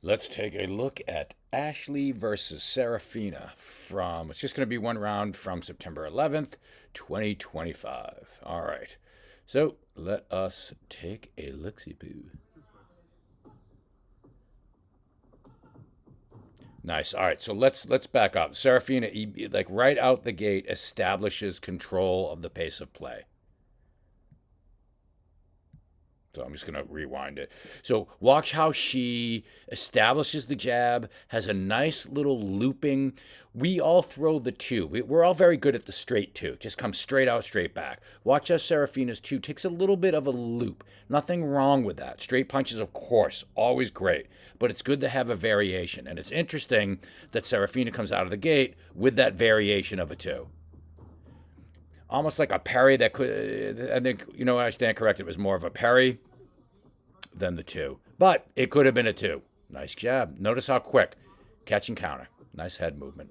Let's take a look at Ashley versus Serephina from, it's just going to be one round from September 11th, 2025. All right. So let us take a look-see poo. Nice. All right. So let's back up. Serafina, like right out the gate, establishes control of the pace of play. So I'm just going to rewind it. So watch how she establishes the jab, has a nice little looping. We all throw the two. We're all very good at the straight two. Just comes straight out, straight back. Watch how Seraphina's two takes a little bit of a loop. Nothing wrong with that. Straight punches, of course, always great. But it's good to have a variation. And it's interesting that Seraphina comes out of the gate with that variation of a two, almost like a parry that could. I think, I stand corrected. It was more of a parry than the two, but it could have been a two. Nice jab. Notice how quick. Catch and counter. Nice head movement.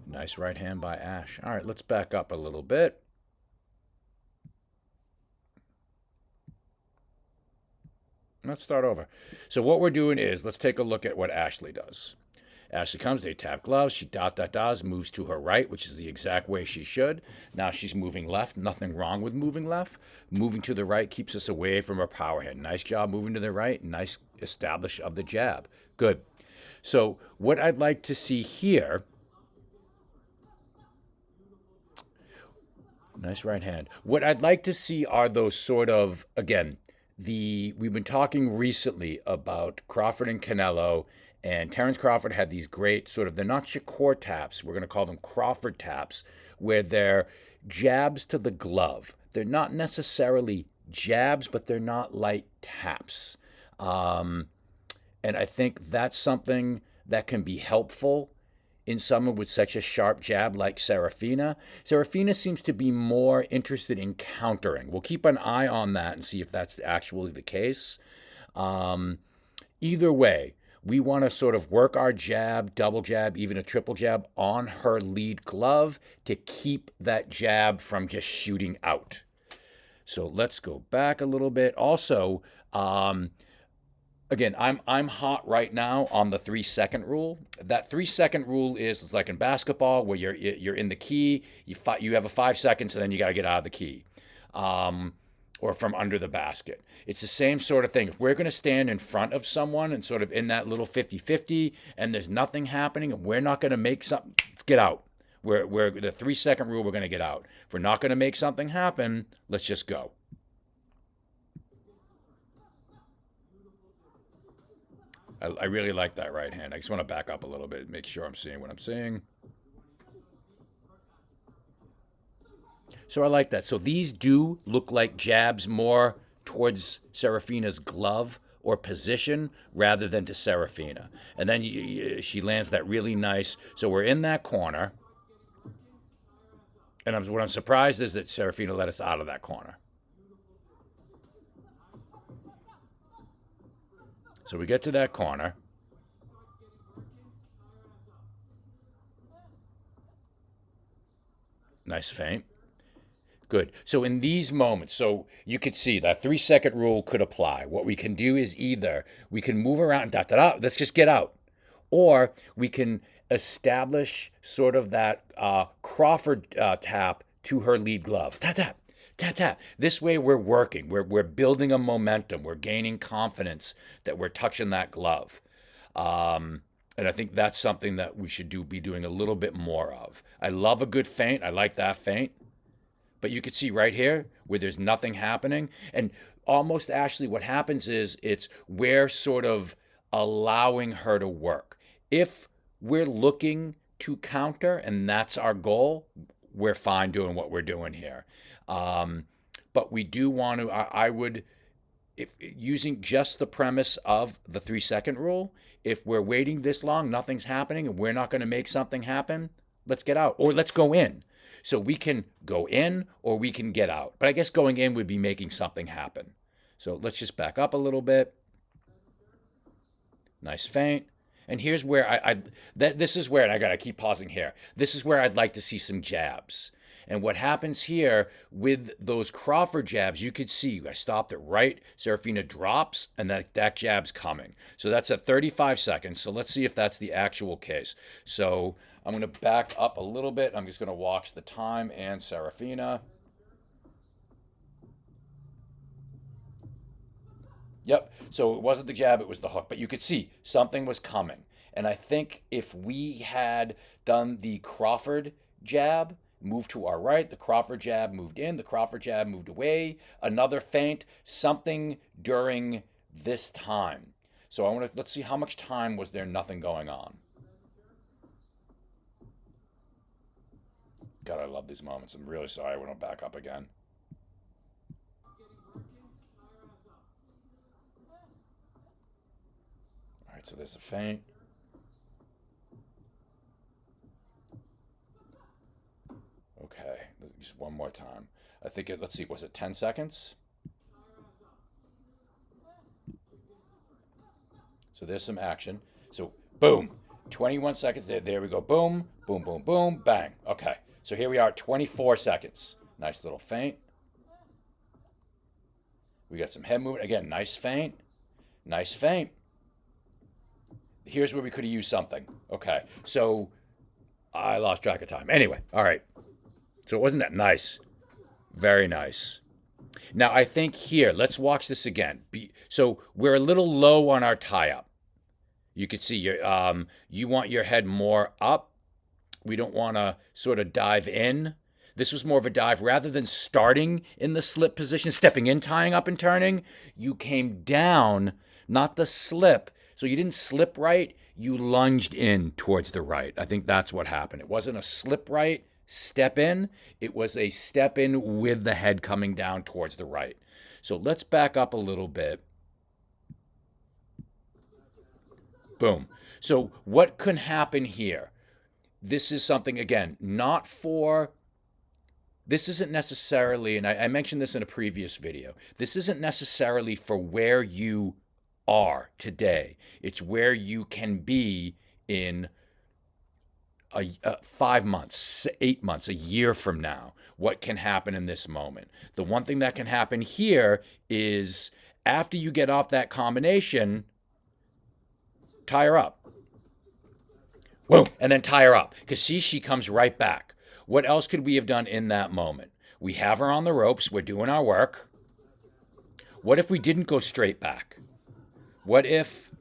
Nice right hand by Ash. All right, let's back up a little bit. Let's start over. So what we're doing is, let's take a look at what Ashley does. Ashley comes, they tap gloves, she does, moves to her right, which is the exact way she should. Now she's moving left, nothing wrong with moving left. Moving to the right keeps us away from her power head. Nice job moving to the right, nice establish of the jab. Good. So what I'd like to see here, nice right hand. What I'd like to see are those sort of, again, we've been talking recently about Crawford and Canelo, and Terence Crawford had these great sort of, they're not Shakur taps, we're going to call them Crawford taps, where they're jabs to the glove. They're not necessarily jabs, but they're not light taps. Um, and I think that's something that can be helpful in someone with such a sharp jab like Serafina. Serafina seems to be more interested in countering. We'll keep an eye on that and see if that's actually the case. Um, Either way, we want to sort of work our jab, double jab, even a triple jab on her lead glove to keep that jab from just shooting out. So let's go back a little bit. Also, again, I'm hot right now on the 3 second rule. That 3 second rule is it's like in basketball where you're in the key, you have a 5 seconds and then you got to get out of the key, or from under the basket. It's the same sort of thing. If we're going to stand in front of someone and sort of in that little 50-50 and there's nothing happening and we're not going to make something, let's get out. We're the 3 second rule, we're going to get out. If we're not going to make something happen, let's just go. I really like that right hand. I just want to back up a little bit, make sure I'm seeing what I'm seeing. So I like that. So these do look like jabs more towards Serafina's glove or position rather than to Serafina. And then she lands that really nice. So we're in that corner. And what I'm surprised is that Serafina let us out of that corner. So we get to that corner. Nice feint. Good. So in these moments, so you could see that 3 second rule could apply. What we can do is either we can move around, da da da, let's just get out, or we can establish sort of that Crawford tap to her lead glove. Tap tap. Tap tap. This way we're working. We're building a momentum. We're gaining confidence that we're touching that glove. And I think that's something that we should be doing a little bit more of. I love a good feint. I like that feint. But you can see right here where there's nothing happening. And almost, Ashley, what happens is we're sort of allowing her to work. If we're looking to counter and that's our goal, we're fine doing what we're doing here. But we do want to, I would, if using just the premise of the 3 second rule, if we're waiting this long, nothing's happening, and we're not going to make something happen, let's get out or let's go in. So we can go in or we can get out. But I guess going in would be making something happen. So let's just back up a little bit. Nice feint. And here's where this is where, and I got to keep pausing here. This is where I'd like to see some jabs. And what happens here with those Crawford jabs, you could see I stopped it right. Serephina drops, and that jab's coming. So that's at 35 seconds. So let's see if that's the actual case. So I'm going to back up a little bit. I'm just going to watch the time and Serephina. Yep. So it wasn't the jab, it was the hook. But you could see something was coming. And I think if we had done the Crawford jab, moved to our right, the Crawford jab moved in, the Crawford jab moved away, another feint, something during this time. So I want to let's see how much time was there nothing going on. God, I love these moments. I'm really sorry I went back up again. All right, so there's a feint. Okay, just one more time. I think let's see, was it 10 seconds? So there's some action. So boom, 21 seconds. There we go. Boom, boom, boom, boom, bang. Okay, so here we are at 24 seconds. Nice little feint. We got some head movement. Again, nice feint. Nice feint. Here's where we could have used something. Okay, so I lost track of time. Anyway, all right. So it wasn't that nice. Very nice. Now I think here, let's watch this again. So we're a little low on our tie up. You could see you want your head more up. We don't want to sort of dive in. This was more of a dive rather than starting in the slip position, stepping in, tying up and turning. You came down, not the slip. So you didn't slip right. You lunged in towards the right. I think that's what happened. It wasn't a slip right, step in. It was a step in with the head coming down towards the right. So let's back up a little bit. Boom. So what can happen here? This is something, again, not for, this isn't necessarily, and I mentioned this in a previous video, this isn't necessarily for where you are today. It's where you can be in 5 months, 8 months, a year from now. What can happen in this moment? The one thing that can happen here is after you get off that combination, tie her up. Whoa, and then tie her up. Because see, she comes right back. What else could we have done in that moment? We have her on the ropes. We're doing our work. What if we didn't go straight back? What if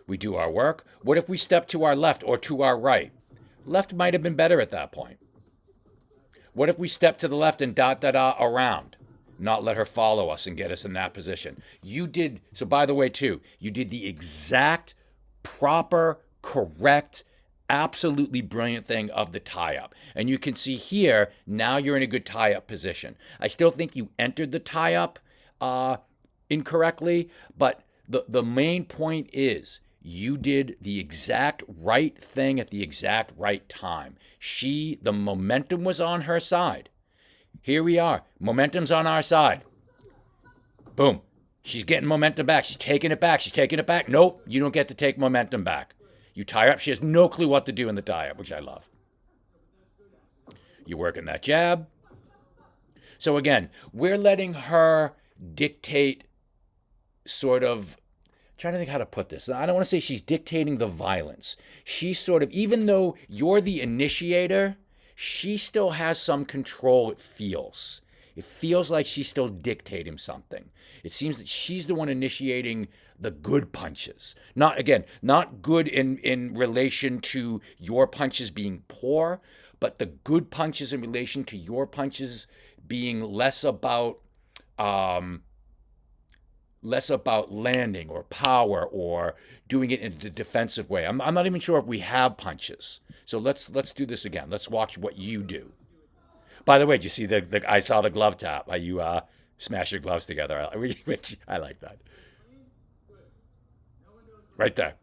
we do our work? What if we step to our left or to our right? Left might have been better at that point. What if we step to the left and around? Not let her follow us and get us in that position. You did, so by the way, too, you did the exact proper, correct, absolutely brilliant thing of the tie-up. And you can see here, now you're in a good tie-up position. I still think you entered the tie-up incorrectly, but the main point is you did the exact right thing at the exact right time. The momentum was on her side. Here we are. Momentum's on our side. Boom. She's getting momentum back. She's taking it back. She's taking it back. Nope, you don't get to take momentum back. You tie her up. She has no clue what to do in the tie-up, which I love. You're working that jab. So again, we're letting her dictate sort of, I'm trying to think how to put this. I don't want to say she's dictating the violence. She sort of, even though you're the initiator, she still has some control, it feels. It feels like she's still dictating something. It seems that she's the one initiating the good punches. Not, again, not good in relation to your punches being poor, but the good punches in relation to your punches being less about landing or power or doing it in a defensive way. I'm not even sure if we have punches. So let's do this again. Let's watch what you do. By the way, did you see I saw the glove tap. How you smash your gloves together, which I like that. Right there.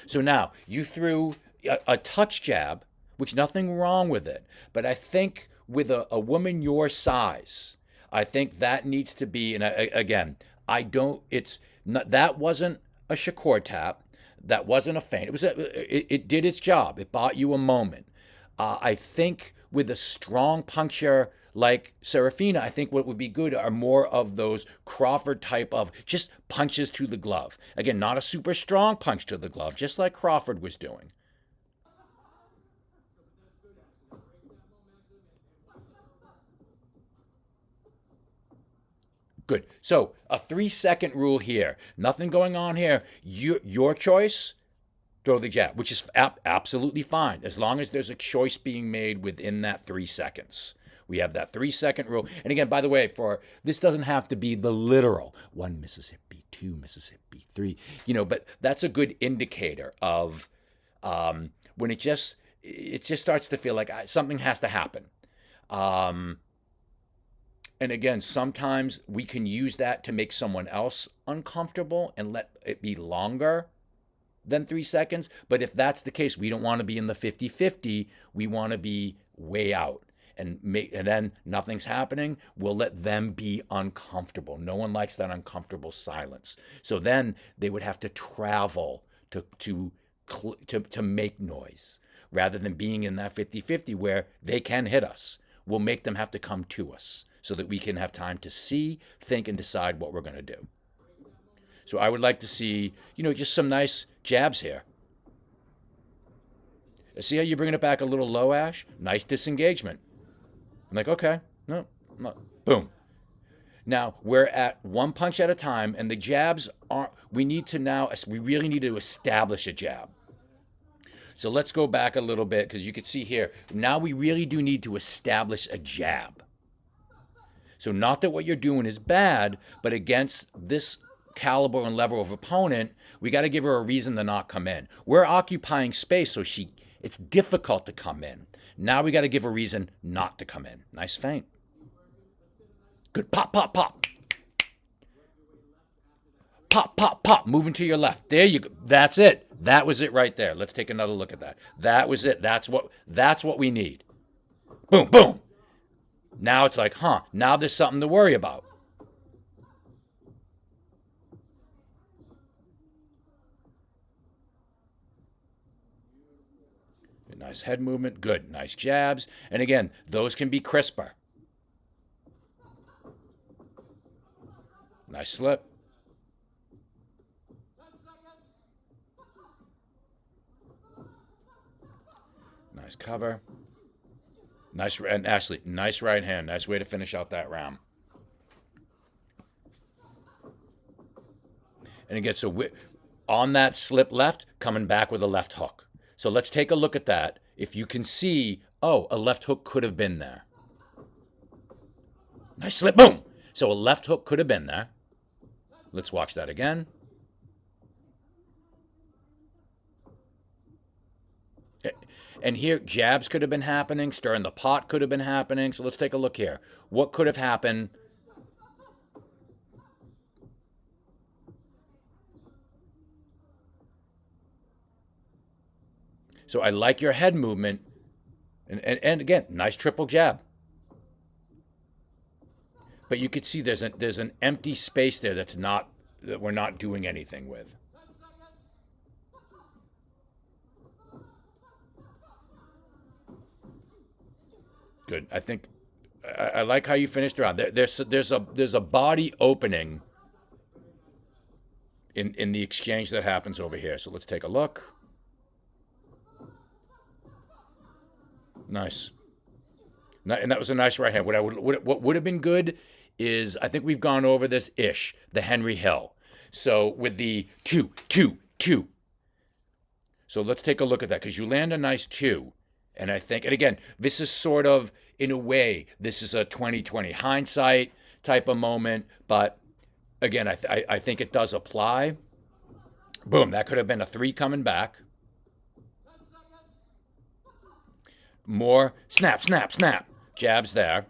So now you threw a touch jab, which nothing wrong with it. But I think with a woman your size, I think that needs to be, and again, I don't, it's not, that wasn't a Shakur tap. That wasn't a feint. It did its job. It bought you a moment. I think with a strong puncture like Serafina, I think what would be good are more of those Crawford type of just punches to the glove. Again, not a super strong punch to the glove, just like Crawford was doing. Good. So a 3 second rule here. Nothing going on here. Your choice. Throw the jab, which is absolutely fine as long as there's a choice being made within that 3 seconds. We have that 3 second rule. And again, by the way, for this doesn't have to be the literal one Mississippi, two Mississippi, three, but that's a good indicator of when it just starts to feel like something has to happen. Um, and again, sometimes we can use that to make someone else uncomfortable and let it be longer than 3 seconds. But if that's the case, we don't want to be in the 50-50. We want to be way out. And then nothing's happening. We'll let them be uncomfortable. No one likes that uncomfortable silence. So then they would have to travel to make noise rather than being in that 50-50 where they can hit us. We'll make them have to come to us so that we can have time to see, think, and decide what we're going to do. So I would like to see, just some nice jabs here. See how you're bringing it back a little low, Ash? Nice disengagement. I'm like, okay, no, boom. Now we're at one punch at a time, and the jabs are. We really need to establish a jab. So let's go back a little bit because you can see here. Now we really do need to establish a jab. So not that what you're doing is bad, but against this caliber and level of opponent, we got to give her a reason to not come in. We're occupying space, so it's difficult to come in. Now we got to give a reason not to come in. Nice feint. Good. Pop, pop, pop. Pop, pop, pop. Moving to your left. There you go. That's it. That was it right there. Let's take another look at that. That was it. That's what we need. Boom, boom. Now it's like, now there's something to worry about. Nice head movement. Good. Nice jabs. And again, those can be crisper. Nice slip. Nice cover. Nice. And Ashley, nice right hand. Nice way to finish out that round. And again, so on that slip left, coming back with a left hook. So let's take a look at that. If you can see, a left hook could have been there. Nice slip, boom. So a left hook could have been there. Let's watch that again. And here, jabs could have been happening. Stirring the pot could have been happening. So let's take a look here. What could have happened? So I like your head movement. And again, nice triple jab. But you could see there's an empty space there that we're not doing anything with. Good. I think I like how you finished around. There's a body opening in the exchange that happens over here. So let's take a look. Nice. And that was a nice right hand. What would have been good is, I think we've gone over this ish, the Henry Hill. So with the 2, 2, 2. So let's take a look at that because you land a nice 2. And I think, and again, this is sort of, in a way, this is a 2020 hindsight type of moment. But again, I think it does apply. Boom, that could have been a 3 coming back. More snap, snap, snap. Jabs there.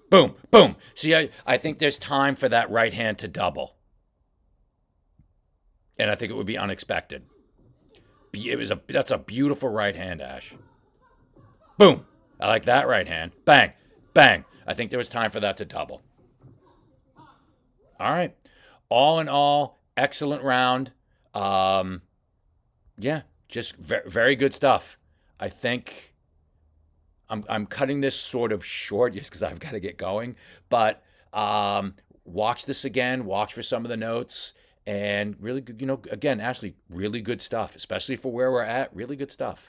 Boom, boom. See, I think there's time for that right hand to double. And I think it would be unexpected. That's a beautiful right hand, Ash. Boom. I like that right hand. Bang, bang. I think there was time for that to double. All right. All in all, excellent round. Yeah, just very good stuff. I think I'm cutting this sort of short just because I've got to get going. But watch this again. Watch for some of the notes and really good. Again, Ashley, really good stuff, especially for where we're at. Really good stuff.